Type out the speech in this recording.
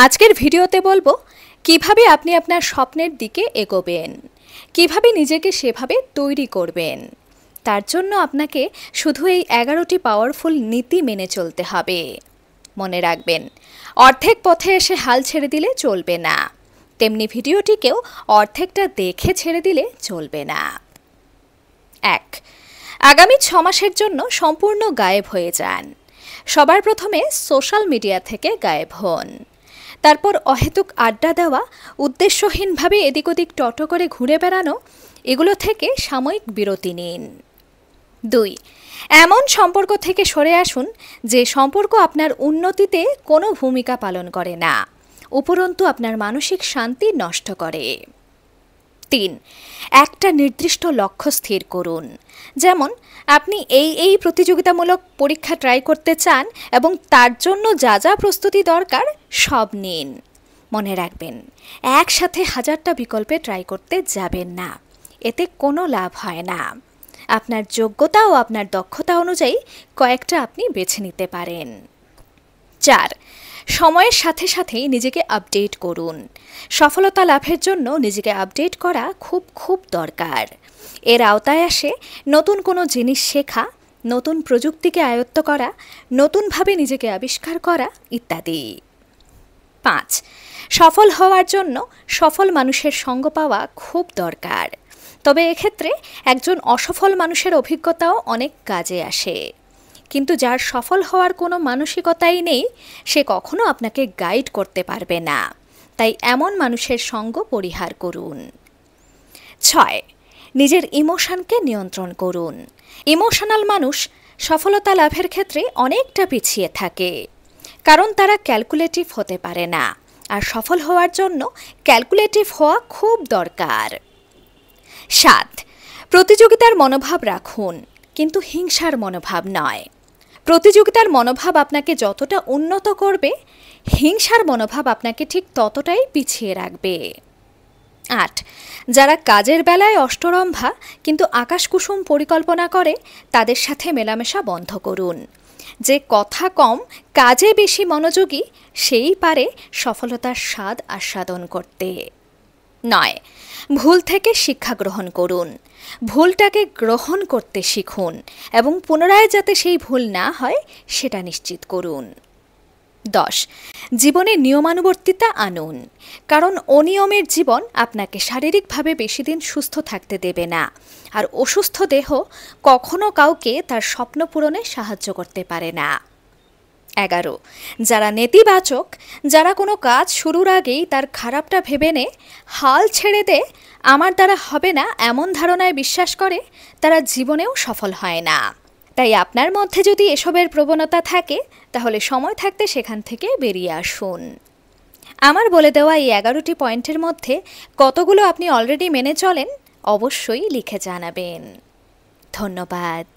আজকের ভিডিওতে বলবো কিভাবে আপনি আপনার স্বপ্নের দিকে এগোবেন, কিভাবে নিজেকে সেভাবে তৈরি করবেন। তার জন্য আপনাকে শুধু এই 11টি পাওয়ারফুল নীতি মেনে চলতে হবে। মনে রাখবেন, অর্ধেক পথে এসে হাল ছেড়ে দিলে চলবে না, তেমনি ভিডিওটিকেও অর্ধেকটা দেখে ছেড়ে দিলে চলবে না। 1. আগামী 6 মাসের জন্য সম্পূর্ণ গায়েব হয়ে যান। সবার প্রথমে সোশ্যাল মিডিয়া থেকে গায়েব হন। তারপর অহেতুক আড্ডা দেওয়া, উদ্দেশ্যহীনভাবে এদিক ওদিক টটো করে ঘুরে বেড়ানো, এগুলো থেকে সাময়িক বিরতি নিন। 2. এমন সম্পর্ক থেকে সরে আসুন যে সম্পর্ক আপনার উন্নতিতে কোনো ভূমিকা পালন করে না, উপরন্তু আপনার মানসিক শান্তি নষ্ট করে। 3. একটা নির্দিষ্ট লক্ষ্য স্থির করুন। যেমন আপনি এই প্রতিযোগিতামূলক পরীক্ষা ট্রাই করতে চান এবং তার জন্য যা যা প্রস্তুতি দরকার সব নিন। মনে রাখবেন, একসাথে 1000টা বিকল্পে ট্রাই করতে যাবেন না, এতে কোনো লাভ হয় না। আপনার যোগ্যতা ও আপনার দক্ষতা অনুযায়ী কয়েকটা আপনি বেছে নিতে পারেন। 4. সময়ের সাথে সাথেই নিজেকে আপডেট করুন। সফলতা লাভের জন্য নিজেকে আপডেট করা খুব দরকার। এর আওতায় আসে নতুন কোনো জিনিস শেখা, নতুন প্রযুক্তিকে আয়ত্ত করা, নতুনভাবে নিজেকে আবিষ্কার করা ইত্যাদি। 5. সফল হওয়ার জন্য সফল মানুষের সঙ্গ পাওয়া খুব দরকার, তবে এক্ষেত্রে একজন অসফল মানুষের অভিজ্ঞতাও অনেক কাজে আসে। কিন্তু যার সফল হওয়ার কোনো মানসিকতাই নেই, সে কখনো আপনাকে গাইড করতে পারবে না, তাই এমন মানুষের সঙ্গ পরিহার করুন। 6. নিজের ইমোশনকে নিয়ন্ত্রণ করুন। ইমোশনাল মানুষ সফলতা লাভের ক্ষেত্রে অনেকটা পিছিয়ে থাকে, কারণ তারা ক্যালকুলেটিভ হতে পারে না, আর সফল হওয়ার জন্য ক্যালকুলেটিভ হওয়া খুব দরকার। 7. প্রতিযোগিতার মনোভাব রাখুন, কিন্তু হিংসার মনোভাব নয়। প্রতিযোগিতার মনোভাব আপনাকে যতটা উন্নত করবে, হিংসার মনোভাব আপনাকে ঠিক ততটাই পিছিয়ে রাখবে। 8. যারা কাজের বেলায় অষ্টরম্ভা কিন্তু আকাশকুসুম পরিকল্পনা করে, তাদের সাথে মেলামেশা বন্ধ করুন। যে কথা কম কাজে বেশি মনোযোগী, সেই পারে সফলতার স্বাদ আস্বাদন করতে। 9. ভুল থেকে শিক্ষা গ্রহণ করুন। ভুলটাকে গ্রহণ করতে শিখুন এবং পুনরায় যাতে সেই ভুল না হয় সেটা নিশ্চিত করুন। 10. জীবনে নিয়মানুবর্তিতা আনুন, কারণ অনিয়মের জীবন আপনাকে শারীরিকভাবে বেশি দিন সুস্থ থাকতে দেবে না, আর অসুস্থ দেহ কখনো কাউকে তার স্বপ্ন পূরণে সাহায্য করতে পারে না। 11. যারা নেতিবাচক, যারা কোনো কাজ শুরুর আগেই তার খারাপটা ভেবে নে, হাল ছেড়ে দে, আমার দ্বারা হবে না এমন ধারণায় বিশ্বাস করে, তারা জীবনেও সফল হয় না। তাই আপনার মধ্যে যদি এসবের প্রবণতা থাকে, তাহলে সময় থাকতে সেখান থেকে বেরিয়ে আসুন। আমার বলে দেওয়া এই 11টি পয়েন্টের মধ্যে কতগুলো আপনি অলরেডি মেনে চলেন, অবশ্যই লিখে জানাবেন। ধন্যবাদ।